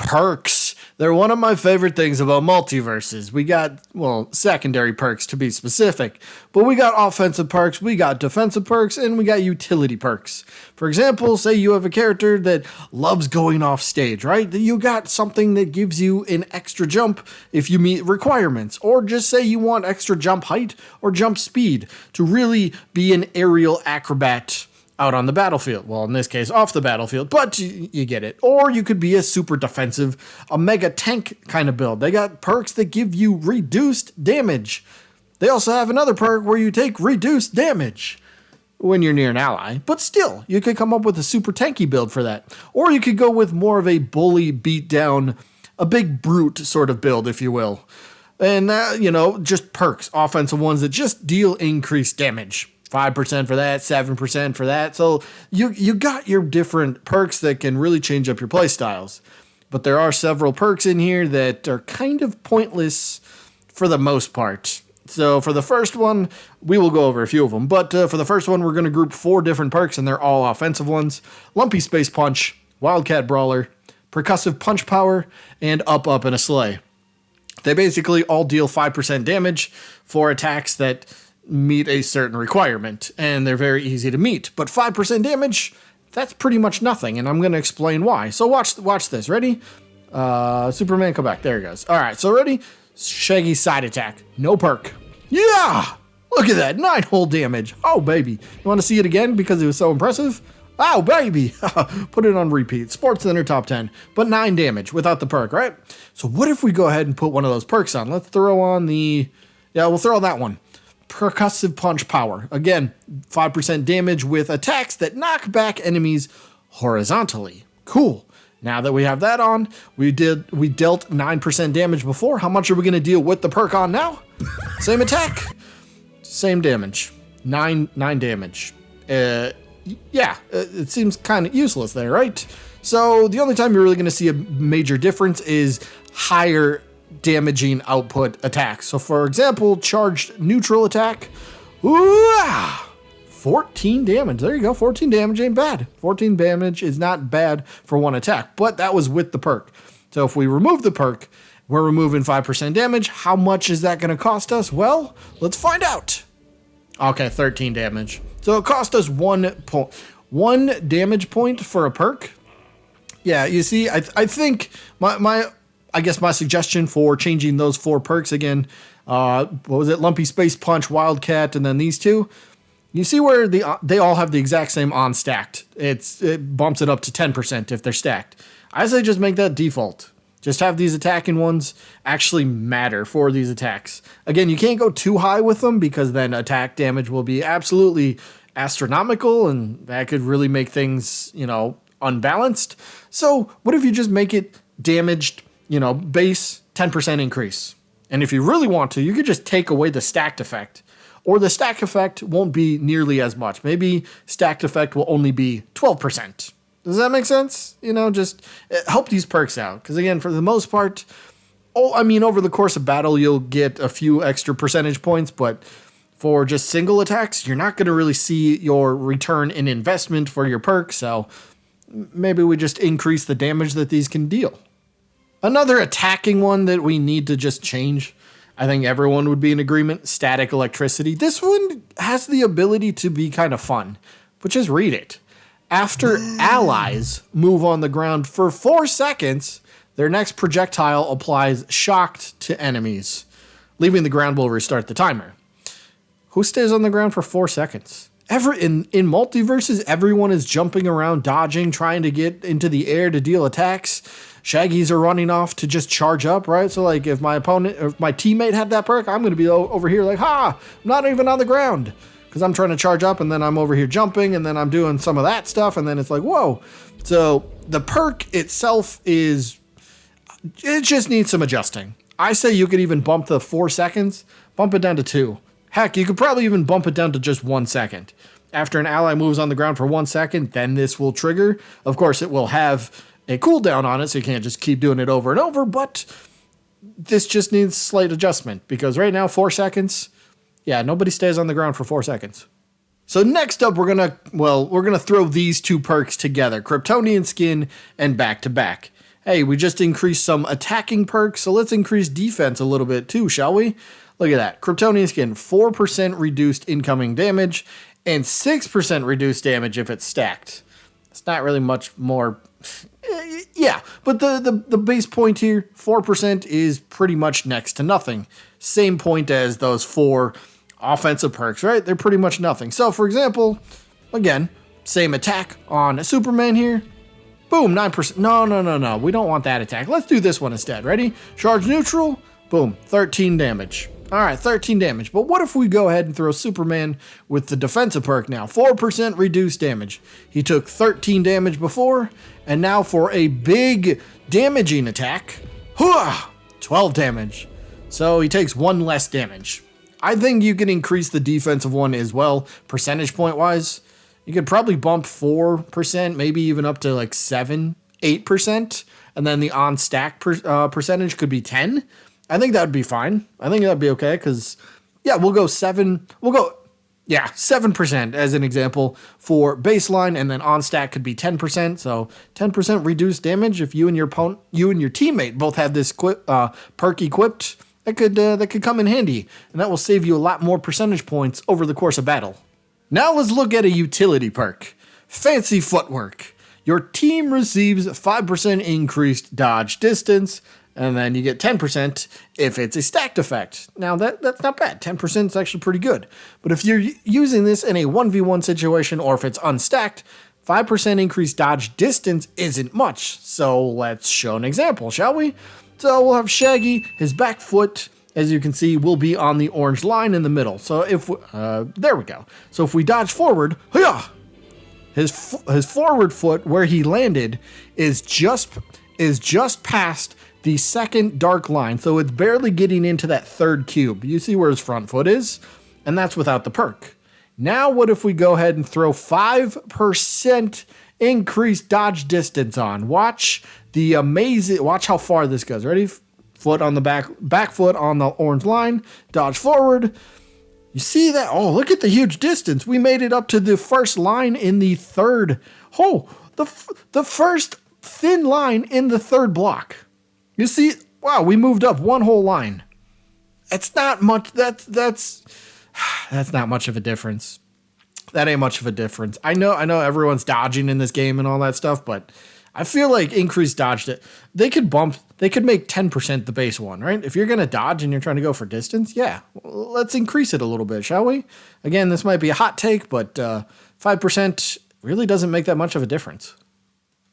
Perks. They're one of my favorite things about multiverses. We got, well, secondary perks to be specific, but we got offensive perks, we got defensive perks, and we got utility perks. For example, say you have a character that loves going off stage, right? You got something that gives you an extra jump if you meet requirements, or just say you want extra jump height or jump speed to really be an aerial acrobat out on the battlefield. Well, in this case, off the battlefield, but you get it. Or you could be a super defensive, a mega tank kind of build. They got perks that give you reduced damage. They also have another perk where you take reduced damage when you're near an ally. But still, you could come up with a super tanky build for that. Or you could go with more of a bully beat down, a big brute sort of build, if you will. And, just perks, offensive ones that just deal increased damage. 5% for that, 7% for that. So you got your different perks that can really change up your playstyles. But there are several perks in here that are kind of pointless for the most part. So for the first one, we will go over a few of them. But for the first one, we're going to group 4 different perks, and they're all offensive ones. Lumpy Space Punch, Wildcat Brawler, Percussive Punch Power, and Up Up and a Sleigh. They basically all deal 5% damage for attacks that meet a certain requirement, and they're very easy to meet. But 5% damage, that's pretty much nothing, and I'm going to explain why. So watch this. Ready? Superman, come back. There he goes. All right, so ready? Shaggy Side Attack. No perk. Yeah! Look at that. 9 whole damage. Oh, baby. You want to see it again because it was so impressive? Oh, baby. Put it on repeat. Sports Center top 10, but 9 damage without the perk, right? So what if we go ahead and put one of those perks on? Let's throw on we'll throw on that one. Percussive Punch Power. Again, 5% damage with attacks that knock back enemies horizontally. Cool. Now that we have that on, we dealt 9% damage before. How much are we going to deal with the perk on now? Same attack, same damage. 9 damage. It seems kind of useless there, right? So the only time you're really going to see a major difference is higher damaging output attacks. So for example, charged neutral attack, 14 damage. There you go. 14 damage ain't bad. 14 damage is not bad for one attack, but that was with the perk. So if we remove the perk, we're removing 5% damage. How much is that going to cost us? Well, let's find out. Okay, 13 damage. So it cost us 1 damage point for a perk. Yeah, you see, I think my suggestion for changing those 4 perks again, what was it? Lumpy Space Punch, Wildcat, and then these 2. You see where they all have the exact same on stacked. It bumps it up to 10% if they're stacked. I say just make that default. Just have these attacking ones actually matter for these attacks. Again, you can't go too high with them because then attack damage will be absolutely astronomical, and that could really make things, unbalanced. So what if you just make it damaged, base 10% increase? And if you really want to, you could just take away the stacked effect. Or the stack effect won't be nearly as much. Maybe stacked effect will only be 12%. Does that make sense? Just help these perks out. Because again, for the most part, over the course of battle, you'll get a few extra percentage points. But for just single attacks, you're not going to really see your return in investment for your perks. So maybe we just increase the damage that these can deal. Another attacking one that we need to just change, I think everyone would be in agreement, Static Electricity. This one has the ability to be kind of fun, but just read it. After allies move on the ground for 4 seconds, their next projectile applies shocked to enemies. Leaving the ground will restart the timer. Who stays on the ground for 4 seconds? In Multiverses, everyone is jumping around, dodging, trying to get into the air to deal attacks. Shaggies are running off to just charge up, right? So like if my teammate had that perk, I'm going to be over here like, I'm not even on the ground because I'm trying to charge up, and then I'm over here jumping, and then I'm doing some of that stuff, and then it's like, whoa. So the perk itself it just needs some adjusting. I say you could even bump the 4 seconds, bump it down to 2. Heck, you could probably even bump it down to just 1 second. After an ally moves on the ground for 1 second, then this will trigger. Of course, it will have a cooldown on it, so you can't just keep doing it over and over, but this just needs slight adjustment, because right now, 4 seconds, nobody stays on the ground for 4 seconds. So next up, we're gonna throw these 2 perks together, Kryptonian Skin and Back to Back. Hey, we just increased some attacking perks, so let's increase defense a little bit too, shall we? Look at that. Kryptonian skin, 4% reduced incoming damage and 6% reduced damage if it's stacked. It's not really much more. Yeah, but the base point here, 4% is pretty much next to nothing. Same point as those 4 offensive perks, right? They're pretty much nothing. So, for example, again, same attack on Superman here. Boom, 9%. No. We don't want that attack. Let's do this one instead. Ready? Charge neutral. Boom, 13 damage. All right, 13 damage. But what if we go ahead and throw Superman with the defensive perk now? 4% reduced damage. He took 13 damage before, and now for a big damaging attack, 12 damage. So he takes 1 less damage. I think you can increase the defensive one as well, percentage point wise. You could probably bump 4%, maybe even up to like 7, 8%. And then the on stack percentage could be 10. I think that would be fine. I think that'd be okay because, yeah, we'll go 7%. 7% as an example for baseline, and then on stack could be 10%. So 10% reduced damage if you and your teammate both have this perk equipped. That could come in handy, and that will save you a lot more percentage points over the course of battle. Now let's look at a utility perk, Fancy Footwork. Your team receives 5% increased dodge distance, and then you get 10% if it's a stacked effect. Now that's not bad. 10% is actually pretty good. But if you're using this in a 1v1 situation or if it's unstacked, 5% increased dodge distance isn't much. So let's show an example, shall we? So we'll have Shaggy, his back foot, as you can see, will be on the orange line in the middle. So if there we go. So if we dodge forward, his forward foot where he landed is just past the second dark line, so it's barely getting into that third cube. You see where his front foot is? And that's without the perk. Now what if we go ahead and throw 5% increased dodge distance on? Watch how far this goes. Ready? Foot on the back foot on the orange line, dodge forward. You see that? Oh, look at the huge distance. We made it up to the first line in the third. Oh, the first thin line in the third block. You see, wow, we moved up 1 whole line. It's not much. That's not much of a difference. That ain't much of a difference. I know everyone's dodging in this game and all that stuff, but I feel like increased dodge, they could make 10% the base one, right? If you're going to dodge and you're trying to go for distance, yeah, let's increase it a little bit, shall we? Again, this might be a hot take, but 5% really doesn't make that much of a difference.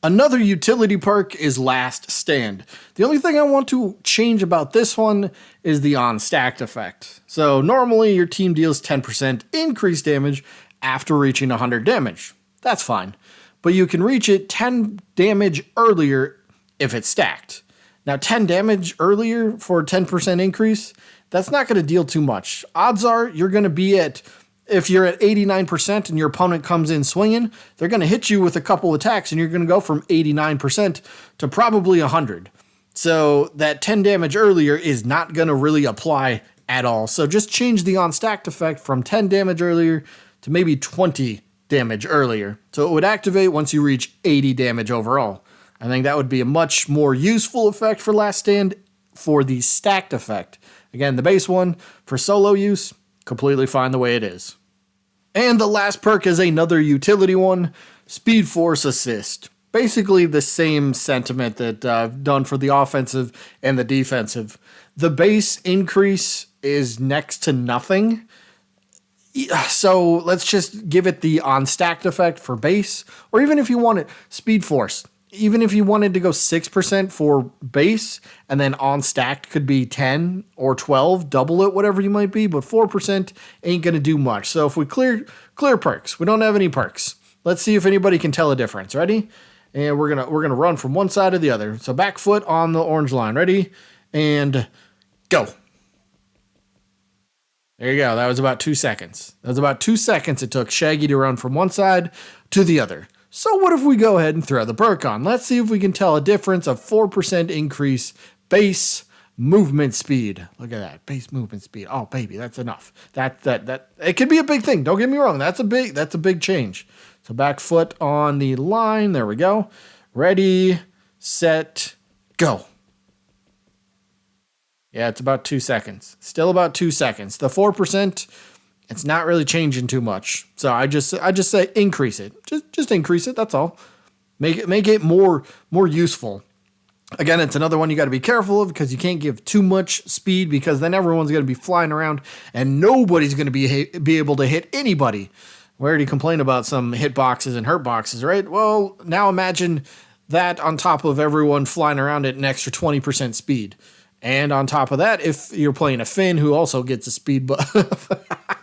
Another utility perk is Last Stand. The only thing I want to change about this one is the on-stacked effect. So normally your team deals 10% increased damage after reaching 100 damage. That's fine. But you can reach it 10 damage earlier if it's stacked. Now 10 damage earlier for a 10% increase, that's not going to deal too much. Odds are you're going to be if you're at 89% and your opponent comes in swinging, they're going to hit you with a couple attacks and you're going to go from 89% to probably 100. So that 10 damage earlier is not going to really apply at all. So just change the on-stacked effect from 10 damage earlier to maybe 20 damage earlier. So it would activate once you reach 80 damage overall. I think that would be a much more useful effect for Last Stand for the stacked effect. Again, the base one for solo use, completely fine the way it is. And the last perk is another utility one, Speed Force Assist. Basically the same sentiment that I've done for the offensive and the defensive. The base increase is next to nothing. So let's just give it the on-stacked effect for base, or even if you want it, Speed Force. Even if you wanted to go 6% for base, and then on-stacked could be 10 or 12, double it, whatever you might be, but 4% ain't going to do much. So if we clear perks, we don't have any perks. Let's see if anybody can tell a difference. Ready? And we're gonna run from one side to the other. So back foot on the orange line. Ready? And go. There you go. That was about 2 seconds. That was about 2 seconds it took Shaggy to run from one side to the other. So what if we go ahead and throw the perk on? Let's see if we can tell a difference of 4% increase base movement speed. Look at that. Base movement speed. Oh, baby, that's enough. That it could be a big thing. Don't get me wrong. That's a big change. So back foot on the line. There we go. Ready, set, go. Yeah, it's about 2 seconds. Still about 2 seconds. The 4%, it's not really changing too much. So I just say increase it. Just increase it. That's all. Make it more useful. Again, it's another one you got to be careful of because you can't give too much speed because then everyone's going to be flying around and nobody's going to be able to hit anybody. We already complained about some hitboxes and hurtboxes, right? Well, now imagine that on top of everyone flying around at an extra 20% speed. And on top of that, if you're playing a Finn who also gets a speed buff,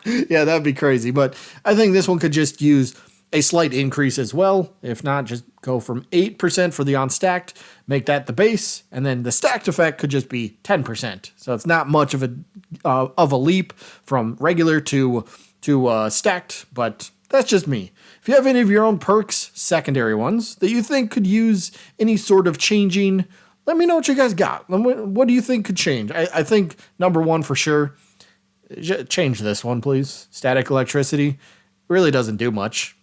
yeah, that'd be crazy. But I think this one could just use a slight increase as well. If not, just go from 8% for the unstacked, make that the base, and then the stacked effect could just be 10%. So it's not much of a leap from regular to stacked, but that's just me. If you have any of your own perks, secondary ones, that you think could use any sort of changing, let me know what you guys got. What do you think could change? I think number one for sure, change this one, please. Static electricity really doesn't do much.